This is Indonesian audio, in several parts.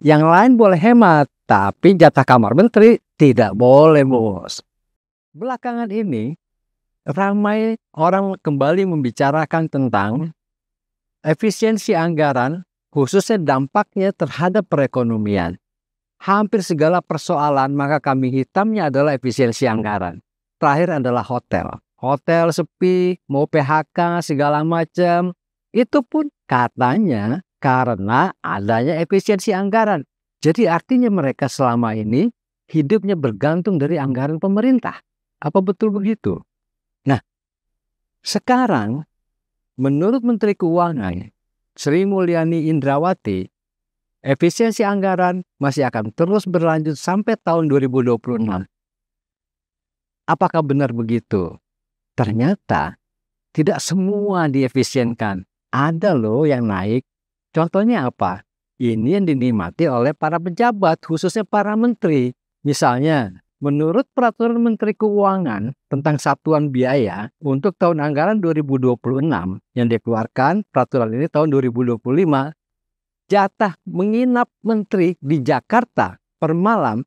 Yang lain boleh hemat, tapi jatah kamar menteri tidak boleh, Bos. Belakangan ini, ramai orang kembali membicarakan tentang efisiensi anggaran, khususnya dampaknya terhadap perekonomian. Hampir segala persoalan maka kambing hitamnya adalah efisiensi anggaran. Terakhir adalah hotel. Hotel sepi, mau PHK segala macam. Itu pun katanya karena adanya efisiensi anggaran. Jadi artinya mereka selama ini hidupnya bergantung dari anggaran pemerintah. Apa betul begitu? Nah, sekarang menurut Menteri Keuangan Sri Mulyani Indrawati, efisiensi anggaran masih akan terus berlanjut sampai tahun 2026. Apakah benar begitu? Ternyata tidak semua diefisienkan. Ada loh yang naik. Contohnya apa? Ini yang dinikmati oleh para pejabat, khususnya para menteri. Misalnya, menurut Peraturan Menteri Keuangan tentang satuan biaya untuk tahun anggaran 2026 yang dikeluarkan peraturan ini tahun 2025, jatah menginap menteri di Jakarta per malam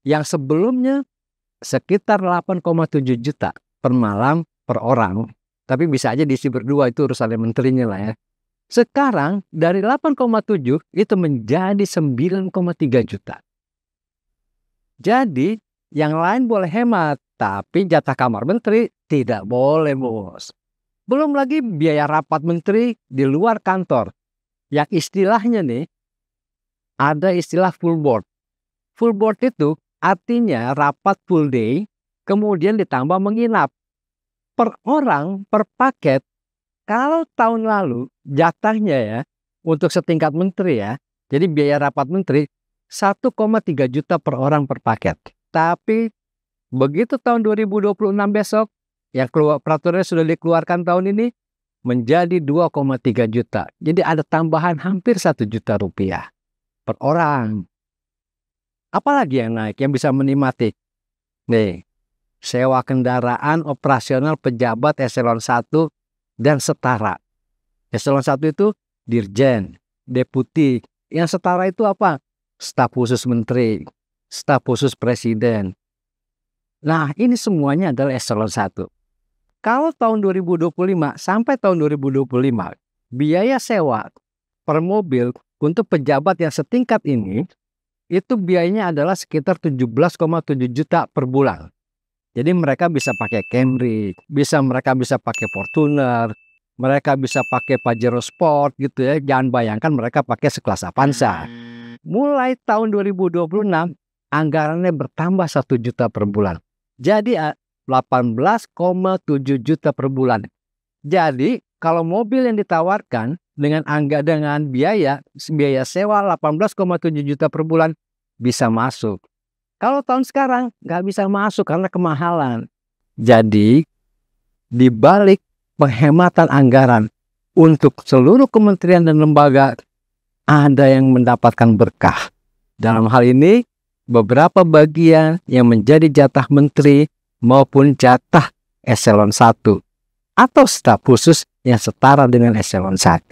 yang sebelumnya sekitar 8,7 juta per malam per orang. Tapi bisa aja diisi berdua, itu urusan menterinya lah ya. Sekarang dari 8,7 itu menjadi 9,3 juta. Jadi yang lain boleh hemat, tapi jatah kamar menteri tidak boleh, Bos. Belum lagi biaya rapat menteri di luar kantor. Yang istilahnya nih, ada istilah full board. Full board itu artinya rapat full day, kemudian ditambah menginap. Per orang, per paket, kalau tahun lalu jatahnya ya, untuk setingkat menteri ya, jadi biaya rapat menteri 1,3 juta per orang per paket. Tapi begitu tahun 2026 besok, yang peraturannya sudah dikeluarkan tahun ini, menjadi 2,3 juta. Jadi ada tambahan hampir 1 juta rupiah per orang. Apalagi yang naik yang bisa menikmati? Nih, sewa kendaraan operasional pejabat eselon 1 dan setara. Eselon 1 itu dirjen, deputi. Yang setara itu apa? Staf khusus menteri, staf khusus presiden. Nah, ini semuanya adalah eselon 1. Kalau tahun 2025 sampai tahun 2025, biaya sewa per mobil untuk pejabat yang setingkat ini, itu biayanya adalah sekitar 17,7 juta per bulan. Jadi mereka bisa pakai Camry, mereka bisa pakai Fortuner, mereka bisa pakai Pajero Sport gitu ya. Jangan bayangkan mereka pakai sekelas Avanza. Mulai tahun 2026, anggarannya bertambah 1 juta per bulan. Jadi 18,7 juta per bulan. Jadi kalau mobil yang ditawarkan dengan biaya sewa 18,7 juta per bulan bisa masuk. Kalau tahun sekarang nggak bisa masuk karena kemahalan. Jadi di balik penghematan anggaran untuk seluruh kementerian dan lembaga, ada yang mendapatkan berkah. Dalam hal ini beberapa bagian yang menjadi jatah menteri maupun jatah eselon 1 atau staf khusus yang setara dengan eselon 1.